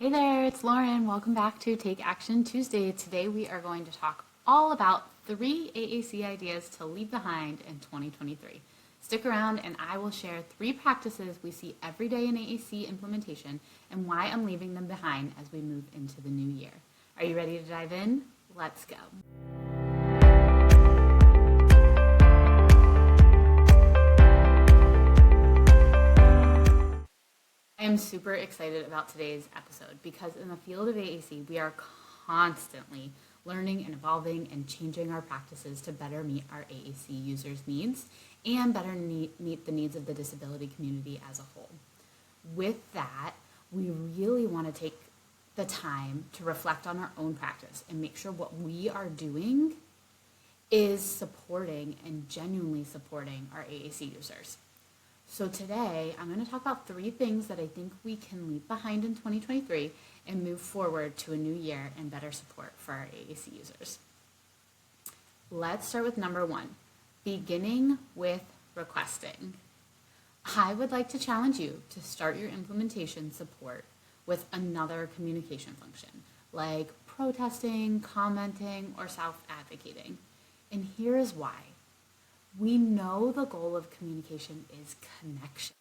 Hey there, it's Lauren. Welcome back to Take Action Tuesday. Today we are going to talk all about 3 AAC ideas to leave behind in 2023. Stick around and I will share 3 practices we see every day in AAC implementation and why I'm leaving them behind as we move into the new year. Are you ready to dive in? Let's go. I am super excited about today's episode because in the field of AAC, we are constantly learning and evolving and changing our practices to better meet our AAC users' needs and better meet the needs of the disability community as a whole. With that, we really want to take the time to reflect on our own practice and make sure what we are doing is supporting and genuinely supporting our AAC users. So today, I'm going to talk about 3 things that I think we can leave behind in 2023 and move forward to a new year and better support for our AAC users. Let's start with number 1, beginning with requesting. I would like to challenge you to start your implementation support with another communication function, like protesting, commenting, or self-advocating. And here is why. We know the goal of communication is connection.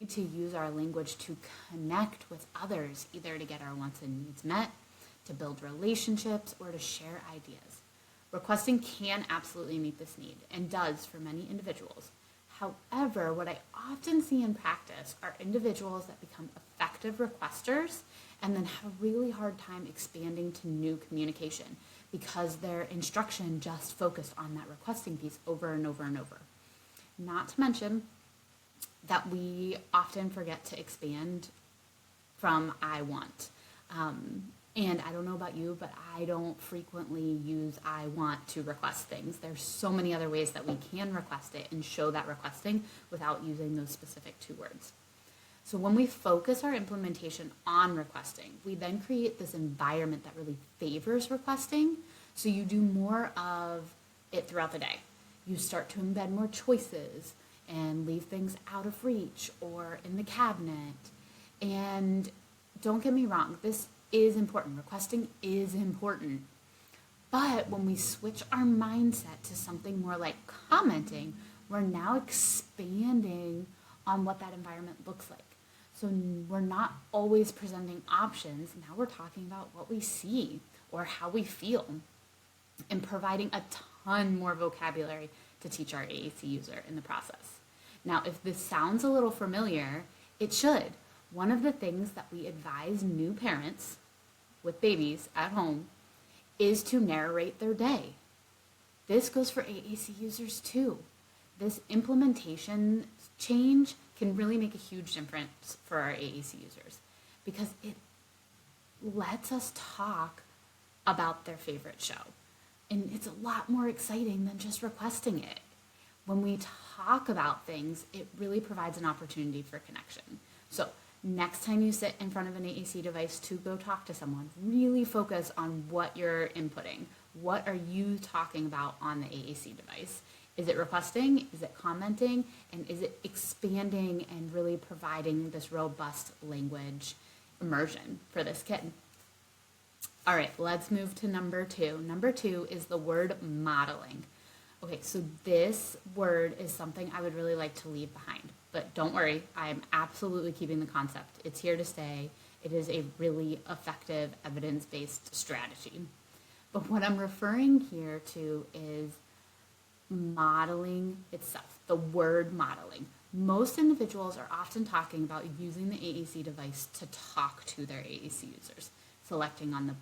We need to use our language to connect with others, either to get our wants and needs met, to build relationships, or to share ideas. Requesting can absolutely meet this need, and does for many individuals. However, what I often see in practice are individuals that become effective requesters and then have a really hard time expanding to new communication because their instruction just focused on that requesting piece over and over and over. Not to mention that we often forget to expand from I want. And I don't know about you, but I don't frequently use I want to request things. There's so many other ways that we can request it and show that requesting without using those specific 2 words. So when we focus our implementation on requesting, we then create this environment that really favors requesting. So you do more of it throughout the day. You start to embed more choices and leave things out of reach or in the cabinet. And don't get me wrong, this is important. Requesting is important. But when we switch our mindset to something more like commenting, we're now expanding on what that environment looks like. So we're not always presenting options. Now we're talking about what we see or how we feel and providing a ton more vocabulary to teach our AAC user in the process. Now, if this sounds a little familiar, it should. One of the things that we advise new parents with babies at home is to narrate their day. This goes for AAC users too. This implementation change can really make a huge difference for our AAC users because it lets us talk about their favorite show. And it's a lot more exciting than just requesting it. When we talk about things, it really provides an opportunity for connection. So next time you sit in front of an AAC device to go talk to someone, really focus on what you're inputting. What are you talking about on the AAC device? Is it requesting? Is it commenting? And is it expanding and really providing this robust language immersion for this kid? All right, let's move to number 2. Number 2 is the word modeling. Okay, so this word is something I would really like to leave behind. But don't worry, I'm absolutely keeping the concept. It's here to stay. It is a really effective evidence-based strategy. But what I'm referring here to is modeling itself, the word modeling. Most individuals are often talking about using the AAC device to talk to their AAC users, selecting on the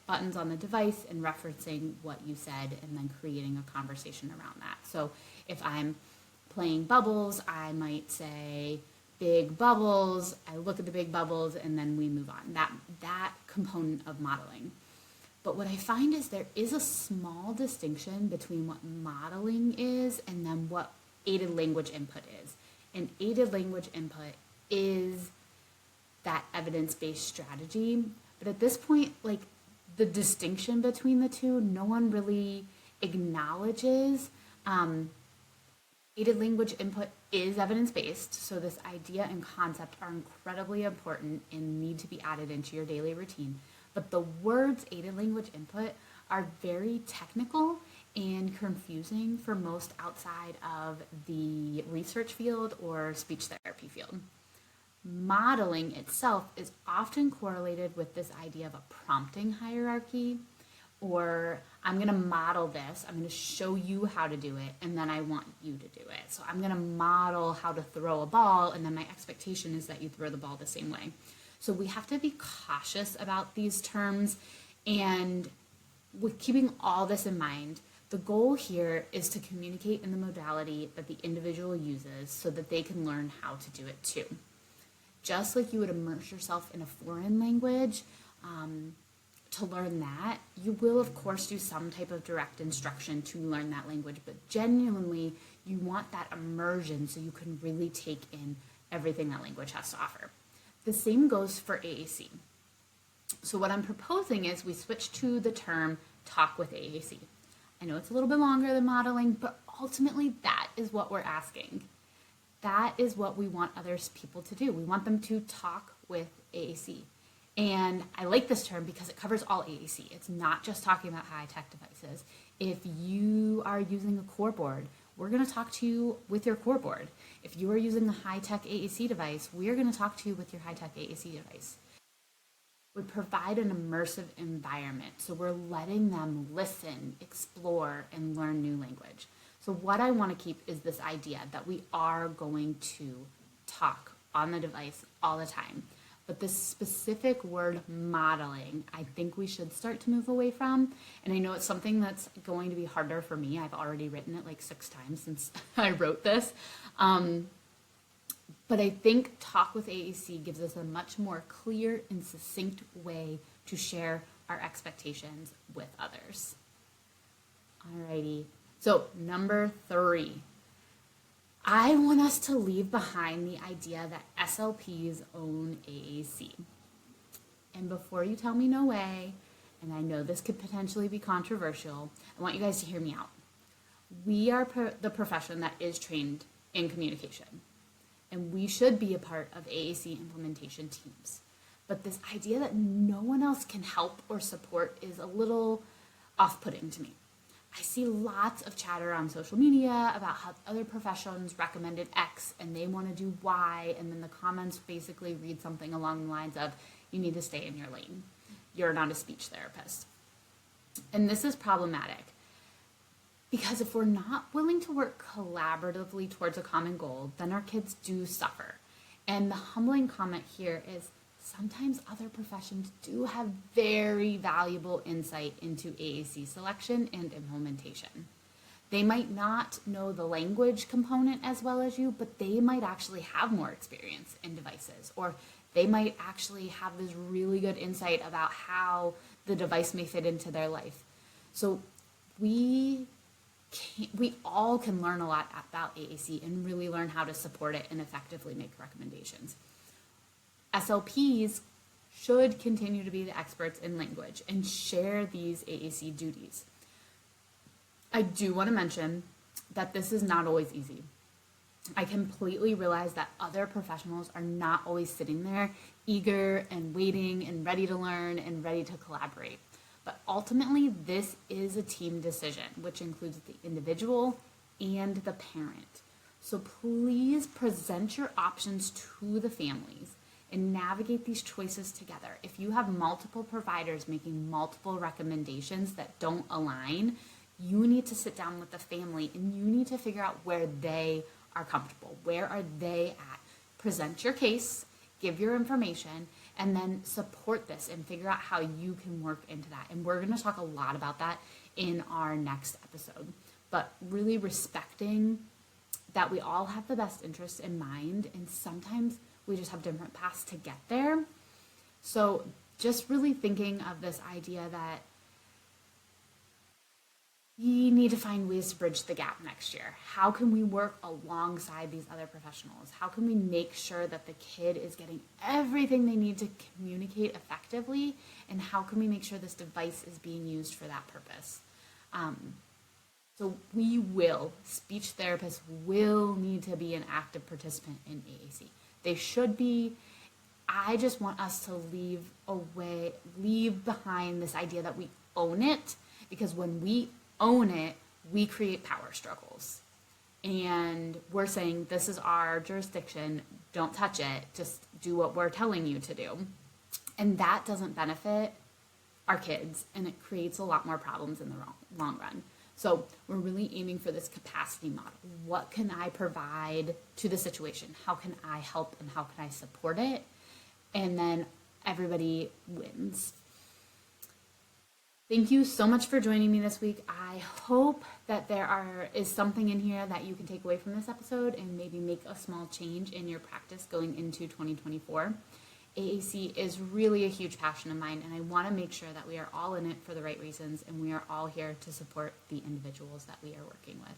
buttons on the device and referencing what you said and then creating a conversation around that. So if I'm playing bubbles, I might say big bubbles, I look at the big bubbles, and then we move on. That component of modeling. But what I find is there is a small distinction between what modeling is and then what aided language input is. And aided language input is that evidence-based strategy. But at this point, like the distinction between the two, no one really acknowledges. Aided language input is evidence-based, so this idea and concept are incredibly important and need to be added into your daily routine. But the words aided language input are very technical and confusing for most outside of the research field or speech therapy field. Modeling itself is often correlated with this idea of a prompting hierarchy, or I'm going to model this, I'm going to show you how to do it, and then I want you to do it. So I'm going to model how to throw a ball, and then my expectation is that you throw the ball the same way. So we have to be cautious about these terms, and with keeping all this in mind, the goal here is to communicate in the modality that the individual uses so that they can learn how to do it too. Just like you would immerse yourself in a foreign language, to learn that, you will of course do some type of direct instruction to learn that language, but genuinely you want that immersion so you can really take in everything that language has to offer. The same goes for AAC. So what I'm proposing is we switch to the term talk with AAC. I know it's a little bit longer than modeling, but ultimately that is what we're asking. That is what we want other people to do. We want them to talk with AAC. And I like this term because it covers all AAC. It's not just talking about high-tech devices. If you are using a core board, we're going to talk to you with your core board. If you are using a high-tech AAC device, we're going to talk to you with your high-tech AAC device. We provide an immersive environment, so we're letting them listen, explore, and learn new language. So what I want to keep is this idea that we are going to talk on the device all the time. But this specific word modeling, I think we should start to move away from. And I know it's something that's going to be harder for me. I've already written it like 6 times since I wrote this. But I think Talk with AAC gives us a much more clear and succinct way to share our expectations with others. Alrighty, so number 3. I want us to leave behind the idea that SLPs own AAC. And before you tell me no way, and I know this could potentially be controversial, I want you guys to hear me out. We are the profession that is trained in communication, and we should be a part of AAC implementation teams. But this idea that no one else can help or support is a little off-putting to me. I see lots of chatter on social media about how other professions recommended X and they want to do Y, and then the comments basically read something along the lines of, you need to stay in your lane. You're not a speech therapist. And this is problematic because if we're not willing to work collaboratively towards a common goal, then our kids do suffer. And the humbling comment here is, sometimes other professions do have very valuable insight into AAC selection and implementation. They might not know the language component as well as you, but they might actually have more experience in devices, or they might actually have this really good insight about how the device may fit into their life. So we all can learn a lot about AAC and really learn how to support it and effectively make recommendations. SLPs should continue to be the experts in language and share these AAC duties. I do want to mention that this is not always easy. I completely realize that other professionals are not always sitting there eager and waiting and ready to learn and ready to collaborate. But ultimately, this is a team decision, which includes the individual and the parent. So please present your options to the families and navigate these choices together. If you have multiple providers making multiple recommendations that don't align, you need to sit down with the family and you need to figure out where they are comfortable. Where are they at? Present your case, give your information, and then support this and figure out how you can work into that. And we're going to talk a lot about that in our next episode. But really respecting that we all have the best interests in mind, and sometimes we just have different paths to get there. So just really thinking of this idea that we need to find ways to bridge the gap next year. How can we work alongside these other professionals? How can we make sure that the kid is getting everything they need to communicate effectively? And how can we make sure this device is being used for that purpose? So speech therapists will need to be an active participant in AAC. They should be. I just want us to leave behind this idea that we own it, because when we own it, we create power struggles. And we're saying, this is our jurisdiction, don't touch it, just do what we're telling you to do. And that doesn't benefit our kids, and it creates a lot more problems in the long run. So we're really aiming for this capacity model. What can I provide to the situation? How can I help, and how can I support it? And then everybody wins. Thank you so much for joining me this week. I hope that there is something in here that you can take away from this episode and maybe make a small change in your practice going into 2024. AAC is really a huge passion of mine, and I want to make sure that we are all in it for the right reasons, and we are all here to support the individuals that we are working with.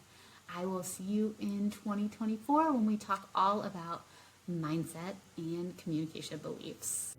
I will see you in 2024 when we talk all about mindset and communication beliefs.